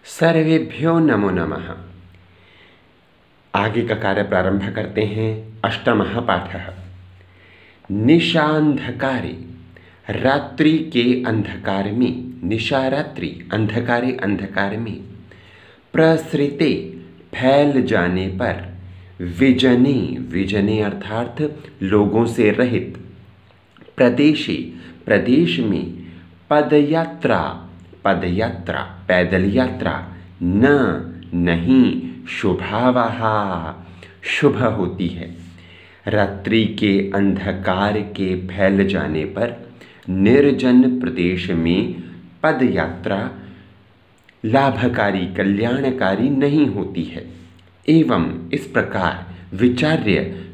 सर्वेभ्यो नमो नमः। आगे का कार्य प्रारंभ करते हैं। अष्टमः पाठः। निशांधकारे, रात्रि के अंधकार में, निशा रात्रि, अंधकारे अंधकार में, प्रसृते फैल जाने पर, विजने, विजने अर्थात लोगों से रहित, प्रदेशे, प्रदेश में, पदयात्रा, पदयात्रा पैदल यात्रा, न नहीं, शुभावहा शुभ होती है। रात्रि के अंधकार के फैल जाने पर निर्जन प्रदेश में पदयात्रा लाभकारी, कल्याणकारी नहीं होती है। एवं इस प्रकार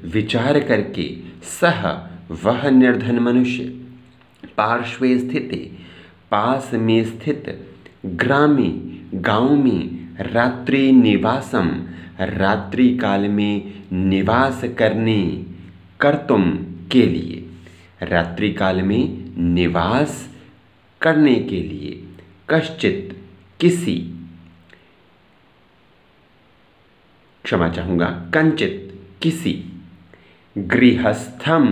विचार करके सह, वह निर्धन मनुष्य, पार्श्वे स्थित, पास में स्थित, ग्रामे, गांव में, रात्रि निवासम, रात्रि काल में निवास करने, कर्तुम के लिए, रात्रि काल में निवास करने के लिए, कश्चित किसी, क्षमा चाहूँगा, कंचित किसी, गृहस्थम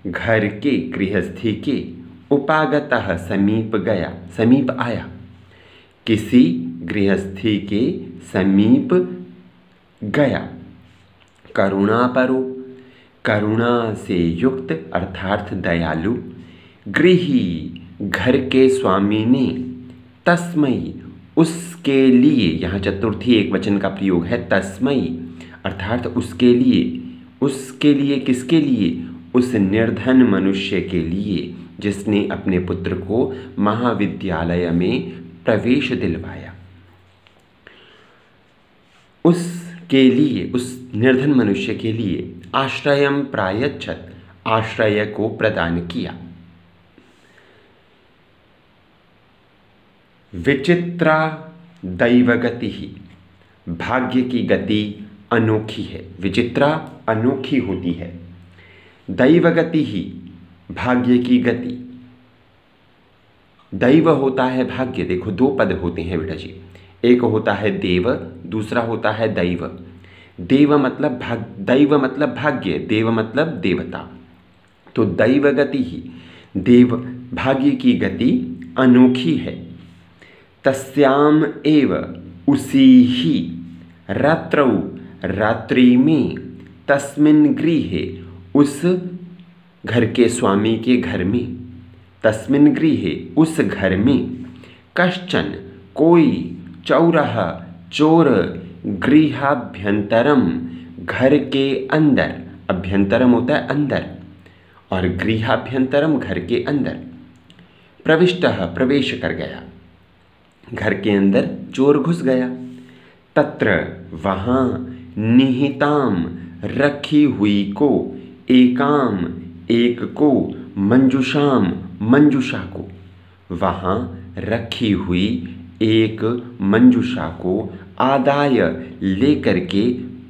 घर के, गृहस्थी के, उपागतः समीप गया, समीप आया, किसी गृहस्थी के समीप गया, करुणापरो, करुणा से युक्त अर्थात दयालु, गृही, घर के स्वामी ने, तस्मई, उसके लिए, यहाँ चतुर्थी एक वचन का प्रयोग है, तस्मई अर्थात उसके लिए किसके लिए? उस निर्धन मनुष्य के लिए जिसने अपने पुत्र को महाविद्यालय में प्रवेश दिलवाया, उसके लिए, उस निर्धन मनुष्य के लिए आश्रयम प्रायच्छत, आश्रय को प्रदान किया। विचित्रा दैवगति ही, भाग्य की गति अनोखी है। विचित्रा अनोखी होती है। दैवगति ही, भाग्य की गति। दैव होता है भाग्य। देखो दो पद होते हैं बेटा जी, एक होता है देव, दूसरा होता है दैव। देव मतलब दैव मतलब भाग्य, देव मतलब देवता। तो दैवगति ही, देव भाग्य की गति अनोखी है। तस्याम एव, उसी ही, रात्रौ, रात्रि में, तस्मिन् गृहे, उस घर के स्वामी के घर में, तस्मिन् गृहे, उस घर में, कश्चन, कोई, चौरः, चोर, गृहाभ्यंतरम, घर के अंदर, अभ्यंतरम होता है अंदर, और गृहाभ्यंतरम घर के अंदर, प्रविष्टः, प्रवेश कर गया, घर के अंदर चोर घुस गया। तत्र, वहाँ, निहिताम, रखी हुई को, एकाम, एक को, मंजुषाम, मंजुषा को, वहाँ रखी हुई एक मंजुषा को, आदाय, लेकर के,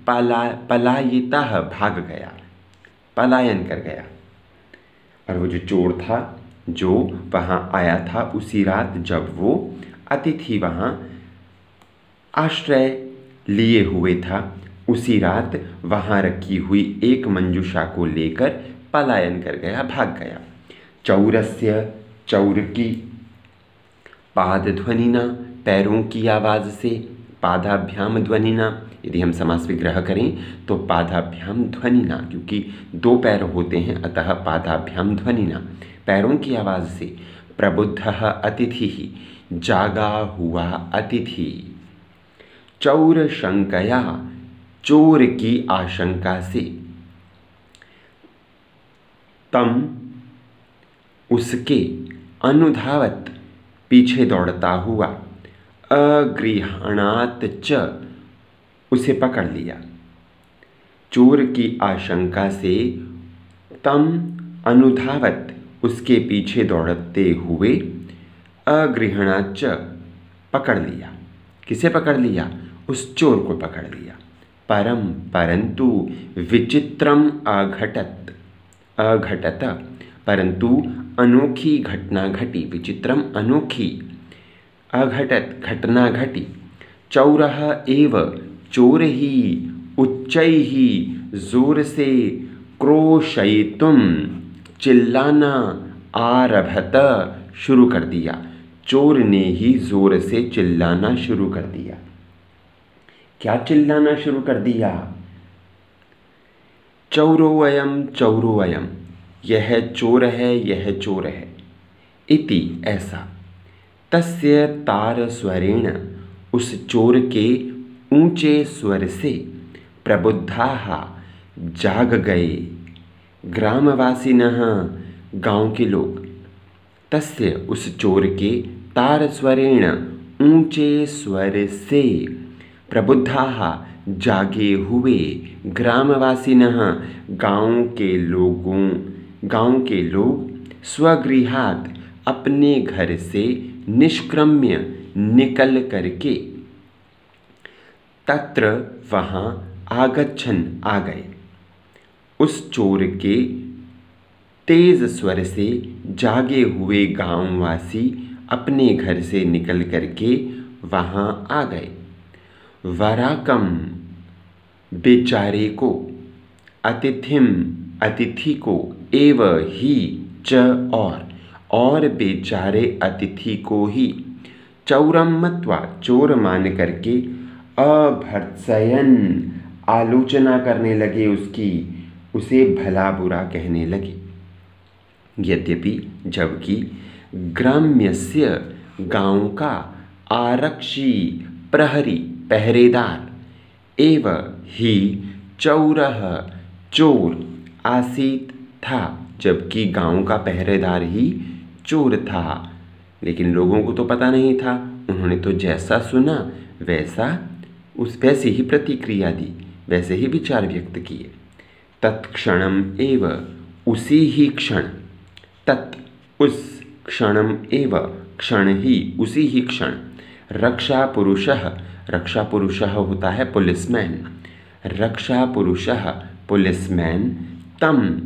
पलायितः, भाग गया, पलायन कर गया। और वो जो चोर था जो वहाँ आया था उसी रात, जब वो अतिथि वहाँ आश्रय लिए हुए था, उसी रात वहाँ रखी हुई एक मंजुषा को लेकर पलायन कर गया, भाग गया। चौरस्य, चौर की, पाद ध्वनिना, पैरों की आवाज़ से, पादाभ्याम ध्वनिना, यदि हम समास विग्रह करें तो पादाभ्याम ध्वनिना, क्योंकि दो पैर होते हैं अतः पादाभ्याम ध्वनिना, पैरों की आवाज़ से। प्रबुद्धः अतिथि, जागा हुआ अतिथि। चौर शंकया, चोर की आशंका से। तम, उसके, अनुधावत, पीछे दौड़ता हुआ, अगृह्णात च, उसे पकड़ लिया। चोर की आशंका से, तम, अनुधावत, उसके पीछे दौड़ते हुए, अगृह्णात च, पकड़ लिया। किसे पकड़ लिया? उस चोर को पकड़ लिया। परम, परंतु, विचित्रम अघटत, अघटत, परंतु अनोखी घटना घटी। विचित्रम अनोखी, अघटत घटना घटी, चौरः एव चोरैः उच्चैः जोर से क्रोशयितुं चिल्लाना आरभत, शुरू कर दिया। चोर ने ही जोर से चिल्लाना शुरू कर दिया। क्या चिल्लाना शुरू कर दिया? चौरोऽयं चौरोऽयं, यह चोर है, यह चोर है। इति, ऐसा। तस्य तारस्वरेण, उस चोर के ऊंचे स्वर से प्रबुद्धाः, जाग गए, ग्रामवासिनः, गांव के लोग। तस्य, उस चोर के तारस्वरेण, ऊंचे स्वर से प्रबुद्धाः, जागे हुए, ग्रामवासिनः, गांव के लोग स्वगृहात्, अपने घर से निष्क्रम्य, निकल करके, तत्र, वहाँ, आगच्छन्, आ गए। उस चोर के तेज स्वर से जागे हुए गांववासी अपने घर से निकल करके वहाँ आ गए। वराकम, बेचारे को, अतिथिम, अतिथि को, एव ही, च, और बेचारे अतिथि को ही, चौरम मत्वा, चोर मान करके, अभर्त्सयन्, आलोचना करने लगे उसकी, उसे भला बुरा कहने लगे। यद्यपि, जबकि, ग्राम्यस्य, गांव का, आरक्षी, प्रहरी, पहरेदार, एव ही, चौरः, चोर, आसीत, था, जबकि गांव का पहरेदार ही चोर था। लेकिन लोगों को तो पता नहीं था, उन्होंने तो जैसा सुना वैसे ही प्रतिक्रिया दी, वैसे ही विचार व्यक्त किए। तत्क्षणम एव, उसी ही क्षण, तत्, उस, क्षणम एव, क्षण ही, उसी ही क्षण, रक्षा पुरुषः, रक्षा पुरुषः होता है पुलिसमैन, रक्षा पुरुषः, पुलिसमैन, तम,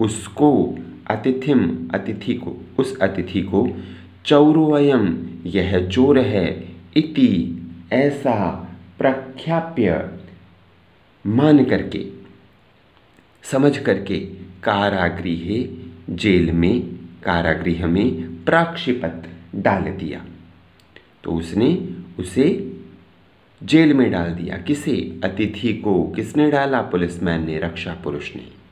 उसको, अतिथिम, अतिथि को, उस अतिथि को, चौरोऽयं, यह चोर है, इति, ऐसा, प्रख्याप्य, मान करके, समझ करके, कारागृहे, जेल में, कारागृह में, प्राक्षिपत, डाल दिया। तो उसने उसे जेल में डाल दिया। किसे? अतिथि को। किसने डाला? पुलिसमैन ने, रक्षा पुरुष ने।